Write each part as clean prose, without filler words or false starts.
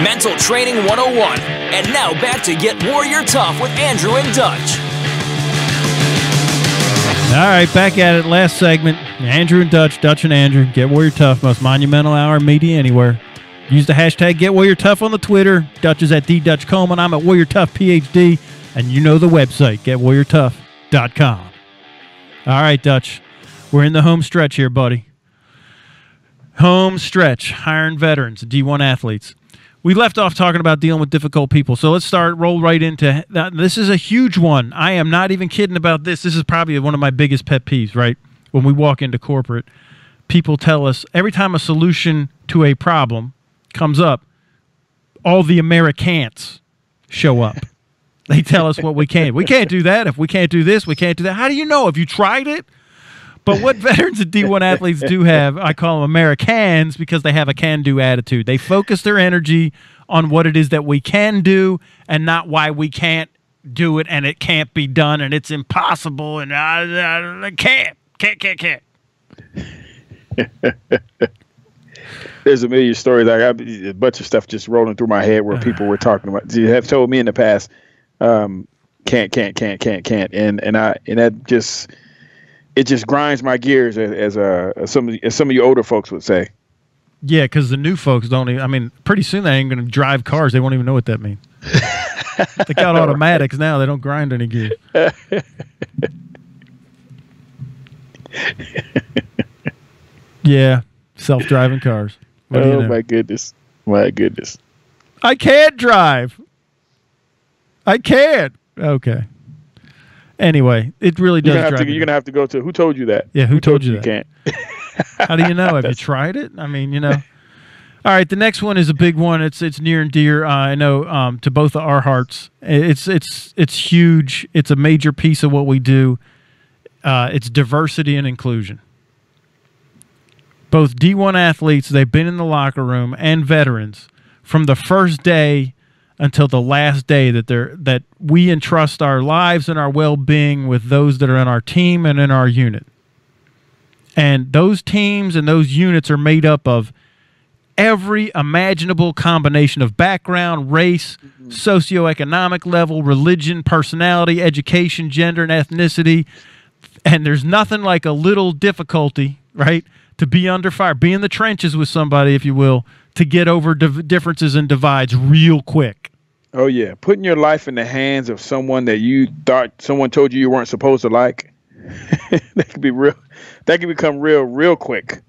Mental Training 101. And now back to Get Warrior Tough with Andrew and Dutch. All right, back at it. Last segment. Andrew and Dutch, Dutch and Andrew. Get Warrior Tough, most monumental hour in media anywhere. Use the hashtag Get Warrior Tough on the Twitter. Dutch is at @DutchColeman. I'm at Warrior Tough PhD. And you know the website, GetWarriorTough.com. All right, Dutch. We're in the home stretch here, buddy. Home stretch. Hiring veterans, D1 athletes. We left off talking about dealing with difficult people, so let's roll right into that. This is a huge one. I am not even kidding about this. This is probably one of my biggest pet peeves, right? When we walk into corporate, people tell us every time a solution to a problem comes up, all the Americans show up. They tell us what we can't. We can't do that. If we can't do this, we can't do that. How do you know? Have you tried it? But what veterans and D1 athletes do have, I call them Americans because they have a can-do attitude. They focus their energy on what it is that we can do and not why we can't do it and it can't be done and it's impossible and I can't. There's a million stories. I got a bunch of stuff just rolling through my head where people were talking about. You have told me in the past, can't, and that just. It just grinds my gears, as some of you older folks would say. Yeah, because the new folks don't even. I mean, pretty soon they ain't going to drive cars. They won't even know what that means. They got automatics now. They don't grind any gears. Yeah, self-driving cars. What do you know? My goodness! I can't drive. I can't. Okay. Anyway, it really does. You're gonna have to go to. Who told you that? Yeah, who told you that? You can't. How do you know? Have you tried it? I mean, you know. All right, the next one is a big one. It's near and dear. I know to both of our hearts. It's huge. It's a major piece of what we do. It's diversity and inclusion. Both D1 athletes, they've been in the locker room, and veterans from the first day until the last day that we entrust our lives and our well-being with those that are in our team and in our unit. And those teams and those units are made up of every imaginable combination of background, race, socioeconomic level, religion, personality, education, gender, and ethnicity. And there's nothing like a little difficulty, right, to be under fire, be in the trenches with somebody, if you will, to get over differences and divides real quick. Oh, yeah. Putting your life in the hands of someone that you thought someone told you weren't supposed to like, that could be real. That can become real quick.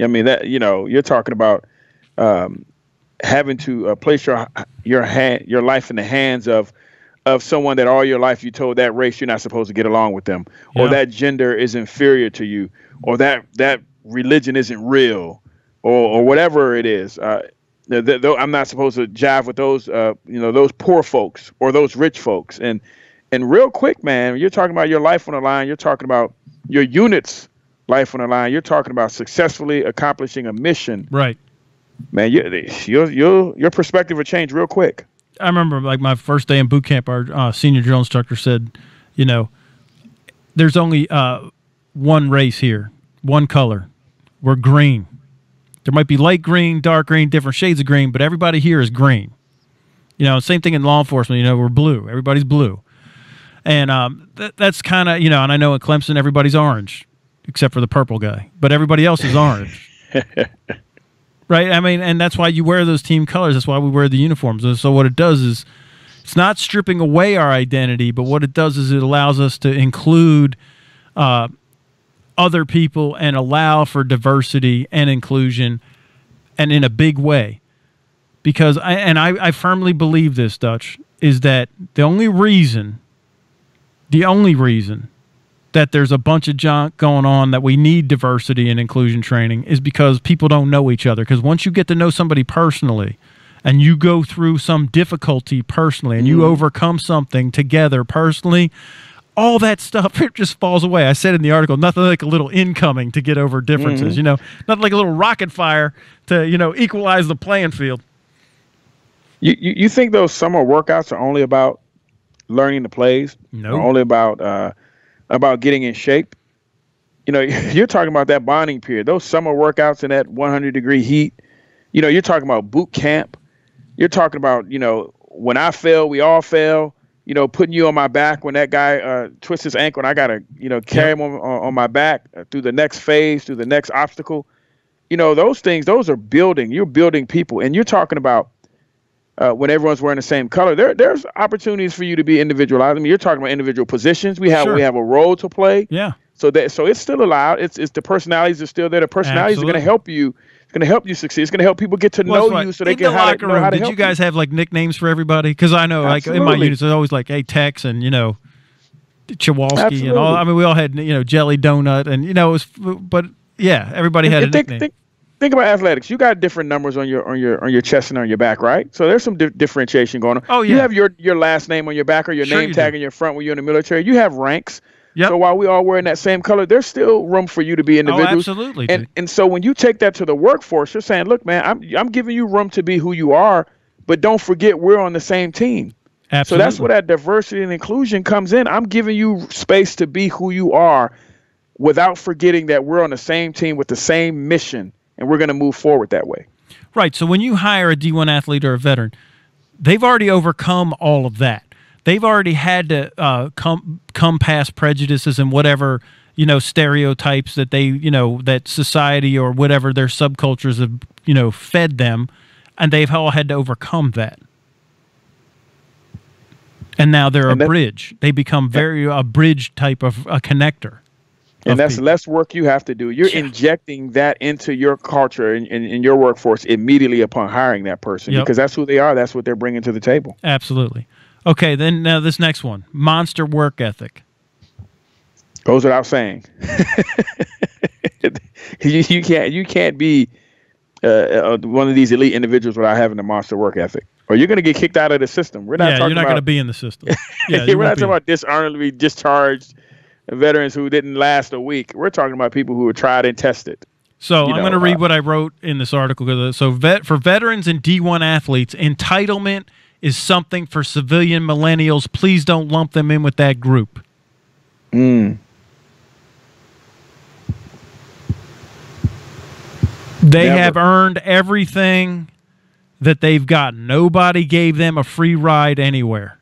I mean, that, you're talking about having to place your life in the hands of someone that all your life you told that race you're not supposed to get along with them, or that gender is inferior to you, or that religion isn't real, or whatever it is. I'm not supposed to jive with those, those poor folks or those rich folks. And real quick, man, you're talking about your life on the line. You're talking about your unit's life on the line. You're talking about successfully accomplishing a mission. Right. Man, your perspective will change real quick. I remember, like, my first day in boot camp, our senior drill instructor said, there's only one race here, one color. We're green. There might be light green, dark green, different shades of green, but everybody here is green. Same thing in law enforcement. We're blue. Everybody's blue. And that's kind of, and I know at Clemson, everybody's orange, except for the purple guy. But everybody else is orange. Right? I mean, and that's why you wear those team colors. That's why we wear the uniforms. And so what it does is it's not stripping away our identity, but what it does is it allows us to include other people and allow for diversity and inclusion, and in a big way. Because I firmly believe this, Dutch, is that the only reason that there's a bunch of junk going on, that we need diversity and inclusion training, is because people don't know each other. Because once you get to know somebody personally and you go through some difficulty personally and you overcome something together personally, all that stuff, it just falls away. I said in the article, nothing like a little incoming to get over differences, nothing like a little rocket fire to, equalize the playing field. You think those summer workouts are only about learning the plays? No. Or only about getting in shape? You're talking about that bonding period, those summer workouts in that 100-degree heat. You're talking about boot camp. You're talking about, when I fail, we all fail. Putting you on my back when that guy twists his ankle and I got to, carry him on my back through the next phase, through the next obstacle. Those things, those are building. You're building people. And you're talking about when everyone's wearing the same color. There's opportunities for you to be individualized. I mean, you're talking about individual positions. We have a role to play. Yeah. So it's still allowed. It's the personalities are still there. The personalities are going to help you. It's going to help you succeed. It's going to help people get to know you so they can know how to help you. Did you guys have like nicknames for everybody? Because I know like in my units, it's always like, hey, Tex and, Chewalski and all. I mean, we all had, Jelly Donut and, it was, but yeah, everybody had a nickname. Think about athletics. You got different numbers on your chest and on your back, right? So there's some differentiation going on. Oh, yeah. You have your last name on your back or your name tag in your front when you're in the military. You have ranks. Yep. So while we all wearing that same color, there's still room for you to be individuals. Oh, absolutely. And so when you take that to the workforce, you're saying, look, man, I'm giving you room to be who you are, but don't forget we're on the same team. Absolutely. So that's where that diversity and inclusion comes in. I'm giving you space to be who you are without forgetting that we're on the same team with the same mission, and we're going to move forward that way. Right. So when you hire a D1 athlete or a veteran, they've already overcome all of that. They've already had to come past prejudices and whatever, stereotypes that they, that society or whatever their subcultures have, fed them, and they've all had to overcome that. And now they're a bridge. They become a bridge type of a connector. And that's less work you have to do. You're injecting that into your culture and in your workforce immediately upon hiring that person because that's who they are. That's what they're bringing to the table. Absolutely. Okay, then now this next one, monster work ethic. Goes without saying. you can't be one of these elite individuals without having a monster work ethic, or you're going to get kicked out of the system. We're not talking you're not going to be in the system. Yeah, we're not talking about dishonorably discharged veterans who didn't last a week. We're talking about people who were tried and tested. So I'm going to read what I wrote in this article. So for veterans and D1 athletes, entitlement is something for civilian millennials. Please don't lump them in with that group. They have earned everything that they've gotten. Nobody gave them a free ride anywhere.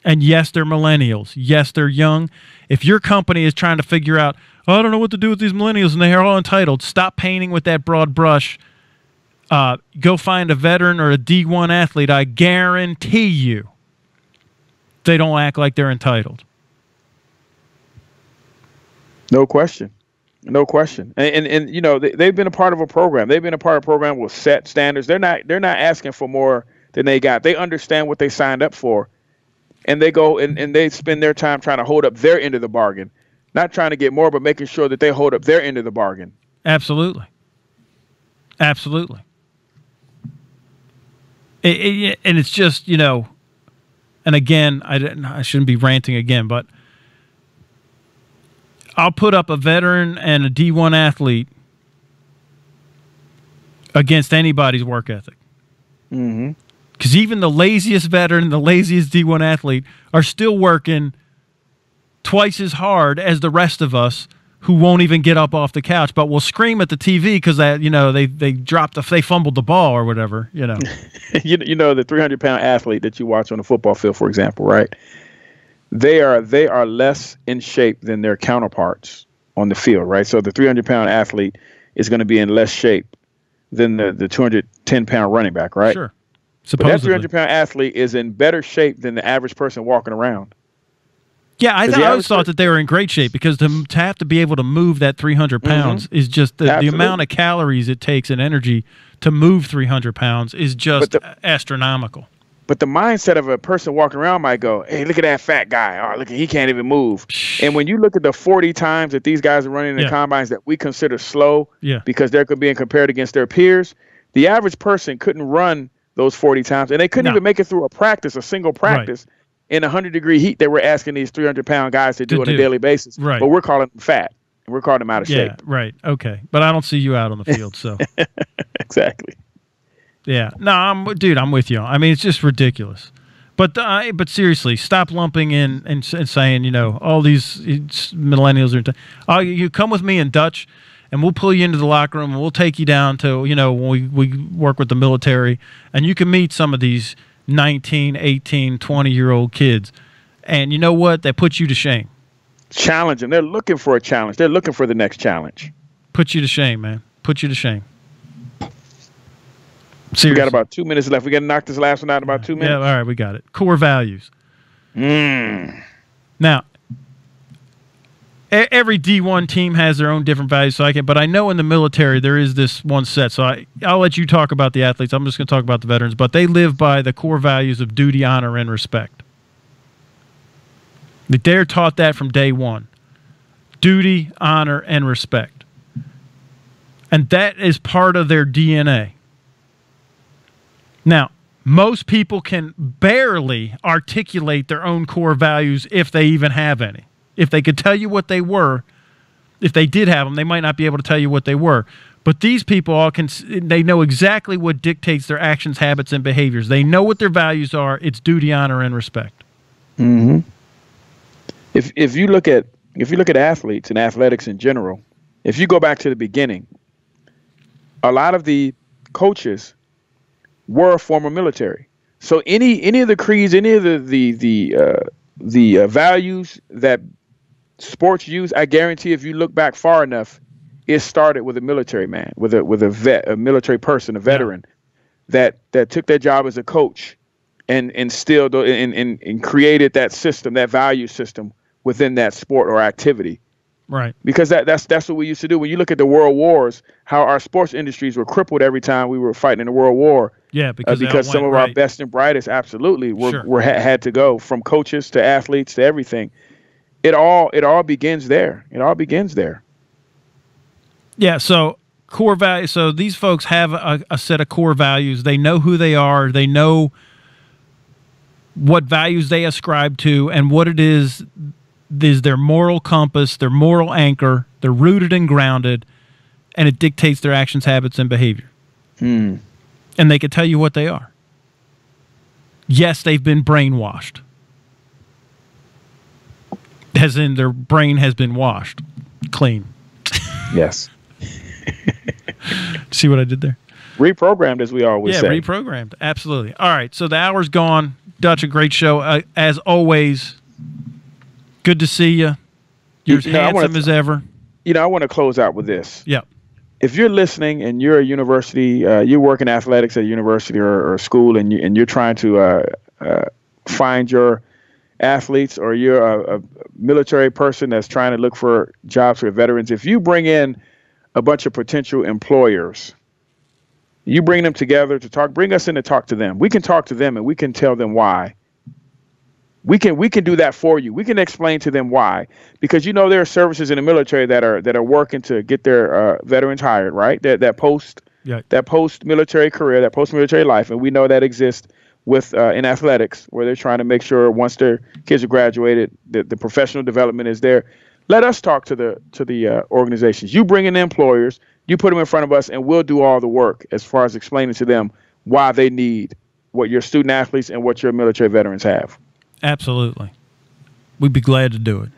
And yes, they're millennials. Yes, they're young. If your company is trying to figure out, I don't know what to do with these millennials and they're all entitled, stop painting with that broad brush. Go find a veteran or a D1 athlete. I guarantee you they don't act like they're entitled. No question. No question. And they've been a part of a program. They've been a part of a program with set standards. They're not asking for more than they got. They understand what they signed up for. And they go and they spend their time trying to hold up their end of the bargain. Not trying to get more, but making sure that they hold up their end of the bargain. Absolutely. Absolutely. And it's just, and again, I shouldn't be ranting again, but I'll put up a veteran and a D1 athlete against anybody's work ethic. Mm-hmm. Because even the laziest veteran, the laziest D1 athlete are still working twice as hard as the rest of us who won't even get up off the couch, but will scream at the TV because they fumbled the ball or whatever. The 300-pound athlete that you watch on the football field, for example, right? They are less in shape than their counterparts on the field, right? So the 300-pound athlete is going to be in less shape than the 210-pound running back, right? Sure. Supposedly. But that 300-pound athlete is in better shape than the average person walking around. Yeah, I always thought that they were in great shape because to have to be able to move that 300 pounds is just the amount of calories it takes and energy to move 300 pounds is just astronomical. But the mindset of a person walking around might go, hey, look at that fat guy. Oh, look, he can't even move. And when you look at the 40 times that these guys are running in the combines that we consider slow because they're being compared against their peers, the average person couldn't run those 40 times. And they couldn't even make it through a single practice. Right. In 100-degree heat, they were asking these 300-pound guys to do on a daily basis. Right. But we're calling them fat. We're calling them out of shape. Yeah, right. Okay. But I don't see you out on the field, so. Exactly. Yeah. No, I'm with you. I mean, it's just ridiculous. But seriously, stop lumping in and saying, all these millennials are. You come with me in Dutch, and we'll pull you into the locker room and we'll take you down to, you know, when we work with the military, and you can meet some of these 19, 18, 20-year-old kids. And you know what? That puts you to shame. Challenge them. They're looking for a challenge. They're looking for the next challenge. Put you to shame, man. Put you to shame. Seriously. We got about 2 minutes left. We got to knock this last one out in about 2 minutes. Yeah, all right, we got it. Core values. Now, every D1 team has their own different values, but I know in the military there is this one set. So I'll let you talk about the athletes. I'm just going to talk about the veterans. But they live by the core values of duty, honor, and respect. They're taught that from day one. Duty, honor, and respect. And that is part of their DNA. Now, most people can barely articulate their own core values if they even have any. If they could tell you what they were, if they did have them, they might not be able to tell you what they were. But these people they know exactly what dictates their actions, habits, and behaviors. They know what their values are. It's duty, honor, and respect. Mm-hmm. If you look at athletes and athletics in general, if you go back to the beginning, a lot of the coaches were former military. So any of the creeds, any of the values that sports use, I guarantee if you look back far enough, it started with a military man, with a vet, a military person, a veteran that took their job as a coach and instilled and created that system, that value system within that sport or activity. Right. Because that's what we used to do. When you look at the world wars, how our sports industries were crippled every time we were fighting in a world war. Yeah, because some of our best and brightest absolutely had to go, from coaches to athletes to everything. It all begins there. It all begins there. Yeah, so core values. So these folks have a set of core values. They know who they are. They know what values they ascribe to, and what it is their moral compass, their moral anchor. They're rooted and grounded, and it dictates their actions, habits, and behavior. And they can tell you what they are. Yes, they've been brainwashed. As in, their brain has been washed clean. Yes. See what I did there? Reprogrammed, as we always say. Yeah, reprogrammed. Absolutely. All right, so the hour's gone. Dutch, a great show. As always, good to see you. You're as handsome as ever. I want to close out with this. Yeah. If you're listening and you're a university, you work in athletics at a university or school, and you're trying to find your athletes, or you're a military person that's trying to look for jobs for veterans, if you bring in a bunch of potential employers, you bring them together to talk, bring us in to talk to them. We can talk to them and we can tell them why. We can do that for you. We can explain to them why, because there are services in the military that are working to get their veterans hired, right? That post military career, that post military life, and we know that exists with in athletics, where they're trying to make sure once their kids are graduated, the professional development is there. Let us talk to the organizations. You bring in the employers, you put them in front of us, and we'll do all the work as far as explaining to them why they need what your student athletes and what your military veterans have. Absolutely. We'd be glad to do it.